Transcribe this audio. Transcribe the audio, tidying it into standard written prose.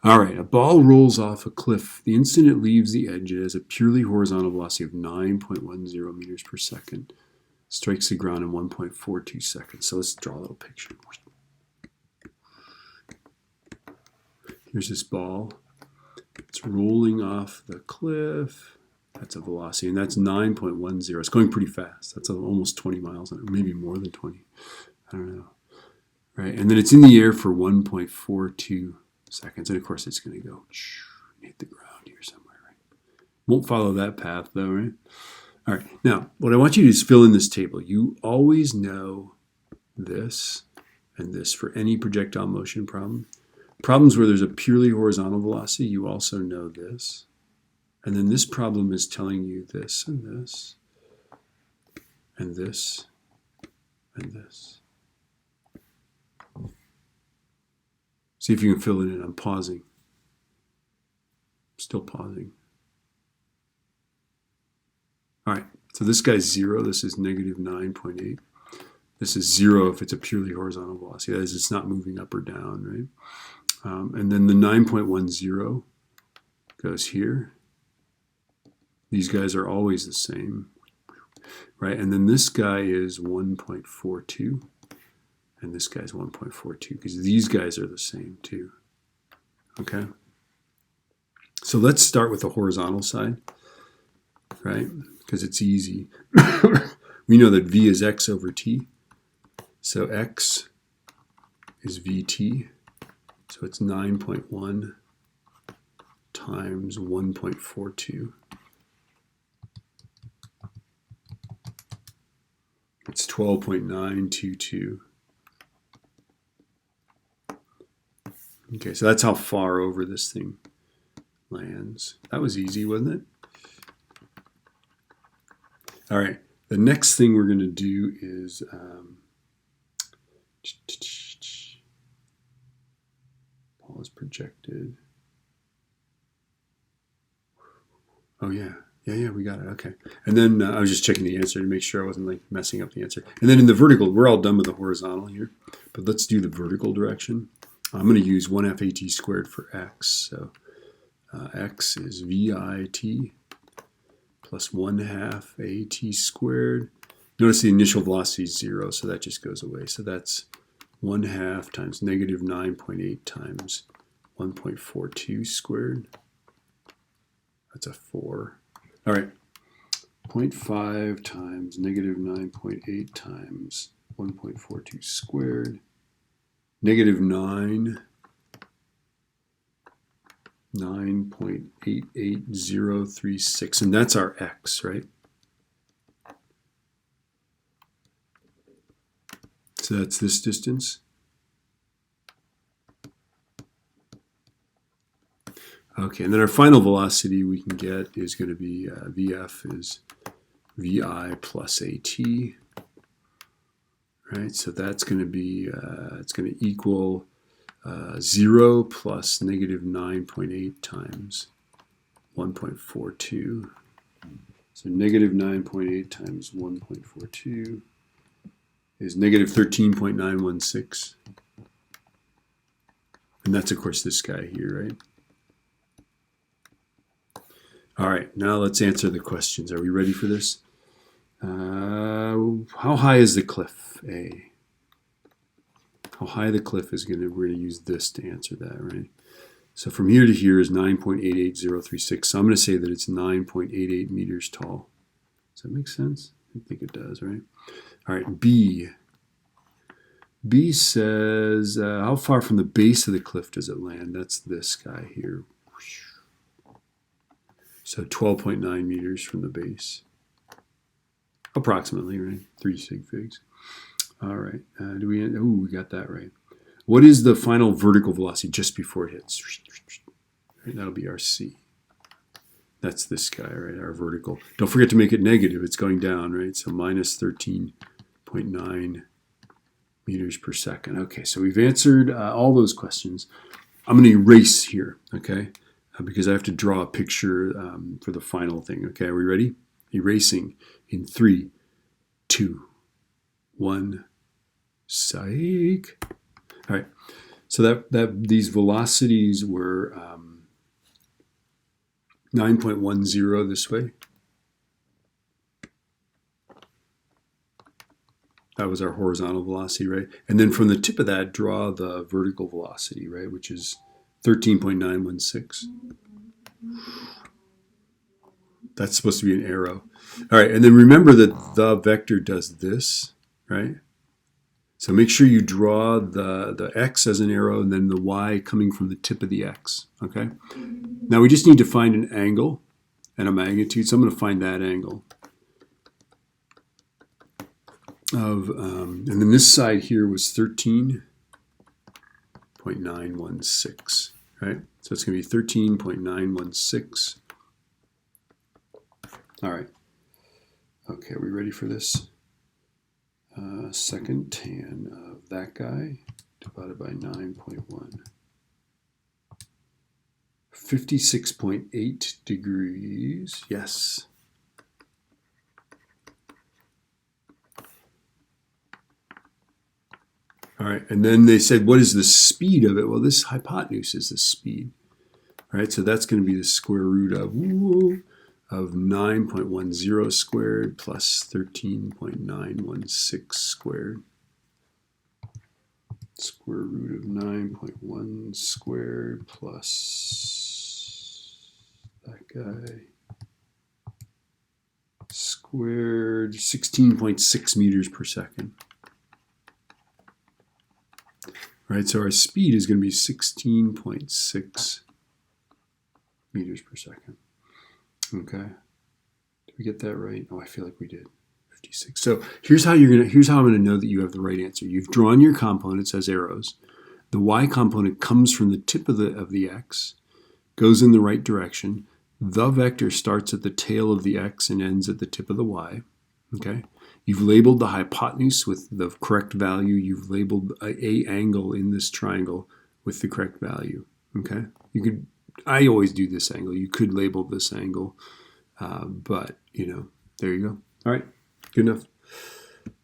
All right, a ball rolls off a cliff. The instant it leaves the edge, it has a purely horizontal velocity of 9.10 meters per second. Strikes the ground in 1.42 seconds. So let's draw a little picture. Here's this ball. It's rolling off the cliff. That's a velocity, and that's 9.10. It's going pretty fast. That's almost 20 miles an hour, maybe more than 20. I don't know. Right, and then it's in the air for 1.42 seconds, and of course it's going to go hit the ground here somewhere. Right? Won't follow that path though, right? All right. Now, what I want you to do is fill in this table. You always know this and this for any projectile motion problem. Problems where there's a purely horizontal velocity, you also know this. And then this problem is telling you this and this and this and this. See if you can fill it in. I'm pausing. Still pausing. All right, so this guy's 0. This is negative 9.8. This is 0 if it's a purely horizontal velocity. That is, it's not moving up or down, right? And then the 9.10 goes here. These guys are always the same, right? And then this guy is 1.42, and this guy's 1.42, because these guys are the same too, okay? So let's start with the horizontal side, right? Because it's easy. We know that V is x over t, so x is Vt. So it's 9.1 times 1.42. It's 12.922. Okay, so that's how far over this thing lands. That was easy, wasn't it? All right, the next thing we're going to do is ball is projected. Oh yeah, we got it. Okay, and then I was just checking the answer to make sure I wasn't like messing up the answer. And then in the vertical, we're all done with the horizontal here, but let's do the vertical direction. I'm going to use 1/2 at squared for x. So x is VIT plus 1/2 at squared. Notice the initial velocity is 0, so that just goes away. So that's 1/2 times negative 9.8 times 1.42 squared. That's a 4. All right, 0.5 times negative 9.8 times 1.42 squared. Negative 9.88036, and that's our x, right? So that's this distance. Okay, and then our final velocity we can get is going to be VF is VI plus AT, right? So that's going to be, it's going to equal 0 plus negative 9.8 times 1.42. So negative 9.8 times 1.42 is negative 13.916. And that's, of course, this guy here, right? All right, now let's answer the questions. Are we ready for this? How high is the cliff? A. How high the cliff is we're going to use this to answer that, right? So from here to here is 9.88036. So I'm going to say that it's 9.88 meters tall. Does that make sense? I think it does, right? All right, B. B says, how far from the base of the cliff does it land? That's this guy here. So 12.9 meters from the base. Approximately, right? 3 sig figs. All right. We got that right. What is the final vertical velocity just before it hits? Right, that'll be our C. That's this guy, right? Our vertical. Don't forget to make it negative. It's going down, right? So minus 13.9 meters per second. Okay, so we've answered all those questions. I'm going to erase here, okay? Because I have to draw a picture for the final thing. Okay, are we ready? Erasing in 3, 2, 1, psych. All right, So that these velocities were 9.10 this way. That was our horizontal velocity, right? And then from the tip of that, draw the vertical velocity, right, which is 13.916. That's supposed to be an arrow. All right, and then remember that the vector does this, right? So make sure you draw the x as an arrow and then the y coming from the tip of the x, okay? Now we just need to find an angle and a magnitude. So I'm going to find that angle. And then this side here was 13.916, right? So it's going to be 13.916. All right. Okay, are we ready for this? Second tan of that guy divided by 9.1. 56.8 degrees. Yes. All right, and then they said, what is the speed of it? Well, this hypotenuse is the speed. All right, so that's going to be the square root of 9.10 squared plus 13.916 squared. Square root of 9.1 squared plus that guy squared 16.6 meters per second. Right, so our speed is going to be 16.6 meters per second. Okay, did we get that right? Oh, I feel like we did. 56. So here's how I'm going to know that you have the right answer. You've drawn your components as arrows. The y component comes from the tip of the x, goes in the right direction. The vector starts at the tail of the x and ends at the tip of the y. Okay. You've labeled the hypotenuse with the correct value. You've labeled a angle in this triangle with the correct value. Okay. I always do this angle. You could label this angle, but there you go. All right. Good enough.